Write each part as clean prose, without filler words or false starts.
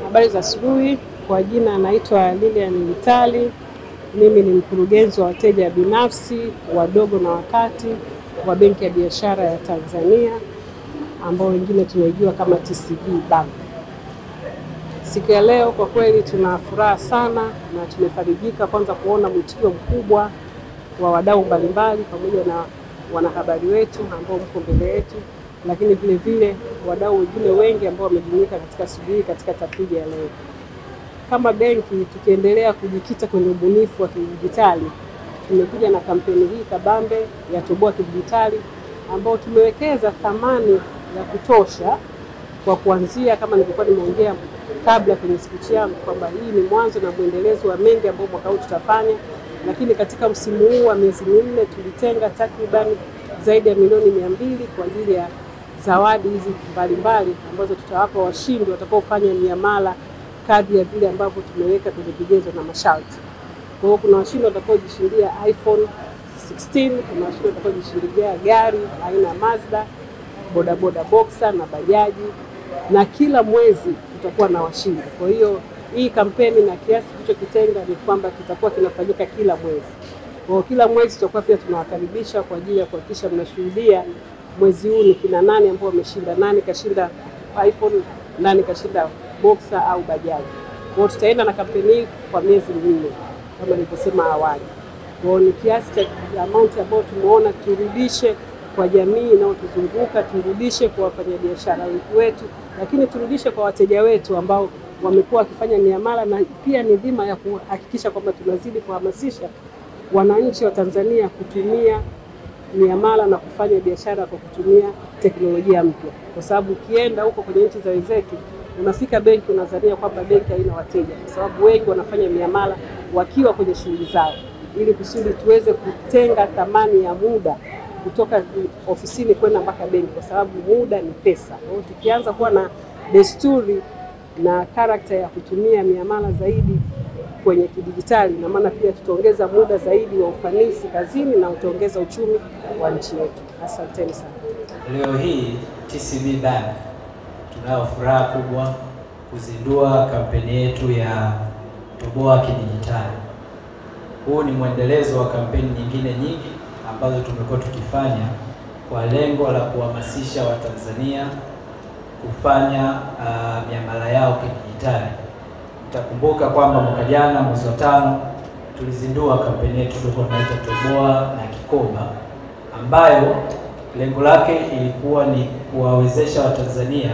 Habari za asubuhi. Kwa jina naitwa Lilian Vitali. Mimi ni mkurugenzi wa wateja binafsi, wadogo na wakati wa Benki ya Biashara ya Tanzania, ambao wengine tunaijua kama TCB Bank. Siku ya leo kwa kweli tuna furaha sana na tumefarijika kwanza kuona mwitikio mkubwa wa wadau mbalimbali pamoja na wanahabari wetu ambao mko mbele yetu, lakini vile vile wadau wengine wengi ambao wamejumuika katika shughuli katika tafrija ya leo. Kama benki tukiendelea kujikita kwenye ubunifu wa kidijitali, tumekuja na kampeni hii kabambe ya Toboa Kidijitali, ambao tumewekeza thamani ya kutosha kwa kuanzia, kama nilikuwa nimeongea kabla kwenye speech yangu, kwamba hii ni mwanzo na mwendelezo wa mengi ambao mwaka huu tutafanya. Lakini katika msimu huu wa miezi minne tulitenga takriban zaidi ya milioni 200 kwa ajili ya zawadi hizi mbalimbali ambazo tutawapa washindi watakaofanya miamala kadri ya vile ambavyo tumeweka kwenye vigezo na masharti. Kwa hiyo kuna washindi watakaojishindia iPhone 16, kuna washindi watakaojishindia gari aina Mazda, bodaboda Boxer na bajaji, na kila mwezi tutakuwa na washindi. Kwa hiyo hii kampeni na kiasi tulichokitenga ni kwamba kitakuwa kinafanyika kila mwezi. Kwa hiyo kila mwezi tutakuwa pia tunawakaribisha kwa ajili ya kuhakikisha mnashuhudia mwezi huu ni kina nani ambao wameshinda, nani kashinda iPhone, nani kashinda Boxer au bajaji. Kwa hiyo tutaenda na kampeni hii kwa miezi minne kama nilivyosema awali. Kwa hiyo ni kiasi cha amount ambayo tumeona turudishe kwa jamii inayotuzunguka, turudishe kwa wafanyabiashara wetu, lakini turudishe kwa wateja wetu ambao wamekuwa wakifanya miamala, na pia ni dhima ya kuhakikisha kwamba tunazidi kuhamasisha wananchi wa Tanzania kutumia miamala na kufanya biashara kwa kutumia teknolojia mpya. Kwa sababu ukienda huko kwenye nchi za wenzetu, unafika benki unadhania kwamba benki haina wateja, kwa sababu wengi wanafanya miamala wakiwa kwenye shughuli zao, ili kusudi tuweze kutenga thamani ya muda kutoka ofisini kwenda mpaka benki, kwa sababu muda ni pesa. Kwa hiyo tukianza kuwa na desturi na karakta ya kutumia miamala zaidi kwenye kidijitali, na maana pia tutaongeza muda zaidi wa ufanisi kazini na utaongeza uchumi wa nchi yetu. Asanteni sana. Leo hii TCB Bank tunao furaha kubwa kuzindua kampeni yetu ya Toboa Kidijitali. Huu ni mwendelezo wa kampeni nyingine nyingi ambazo tumekuwa tukifanya kwa lengo la kuhamasisha Watanzania kufanya miamala yao kidijitali. Mtakumbuka kwamba mwaka jana mwezi wa 5 tulizindua kampeni yetu tulikuwa tunaita Toboa na Kikoba, ambayo lengo lake ilikuwa ni kuwawezesha Watanzania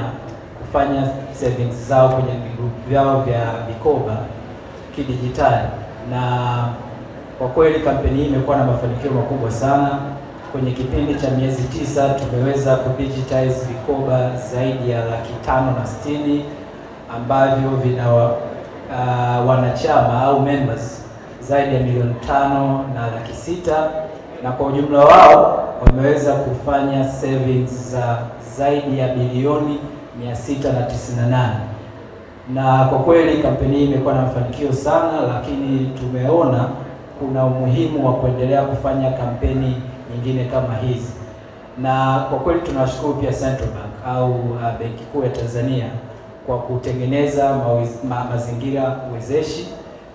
kufanya savings zao kwenye vigrupu vyao vya vikoba kidijitali. Na kwa kweli kampeni hii imekuwa na mafanikio makubwa sana. Kwenye kipindi cha miezi 9 tumeweza kudigitize vikoba zaidi ya 560,000 ambavyo vina wanachama au members zaidi ya 5,600,000, na kwa ujumla wao wameweza kufanya savings za zaidi ya bilioni 698. Na kwa kweli kampeni hii imekuwa na mafanikio sana, lakini tumeona kuna umuhimu wa kuendelea kufanya kampeni nyingine kama hizi. Na kwa kweli tunashukuru pia Central Bank au Benki Kuu ya Tanzania kwa kutengeneza mazingira wezeshi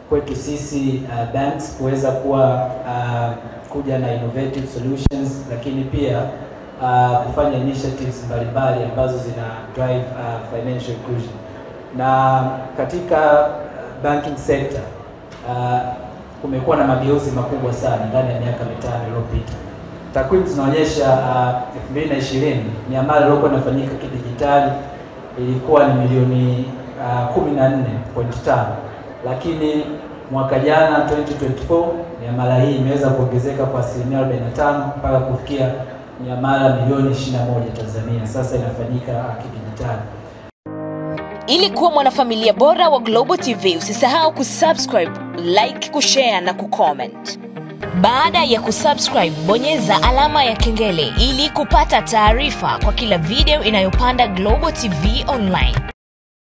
kwetu sisi banks kuweza kuja na innovative solutions, lakini pia kufanya initiatives mbalimbali ambazo zina drive financial inclusion. Na katika banking sector kumekuwa na mageuzi makubwa sana ndani ya miaka 5 iliyopita. Takwimu zinaonyesha 2020 miamala iliyokuwa inafanyika kidijitali ilikuwa ni milioni 14.5, lakini mwaka jana 2024 miamala hii imeweza kuongezeka kwa 45% mpaka kufikia miamala milioni 21 Tanzania sasa inafanyika kidijitali. Ili kuwa mwanafamilia bora wa Global TV, usisahau kusubscribe, like, kushare na kucomment. Baada ya kusubscribe, bonyeza alama ya kengele ili kupata taarifa kwa kila video inayopanda Global TV Online.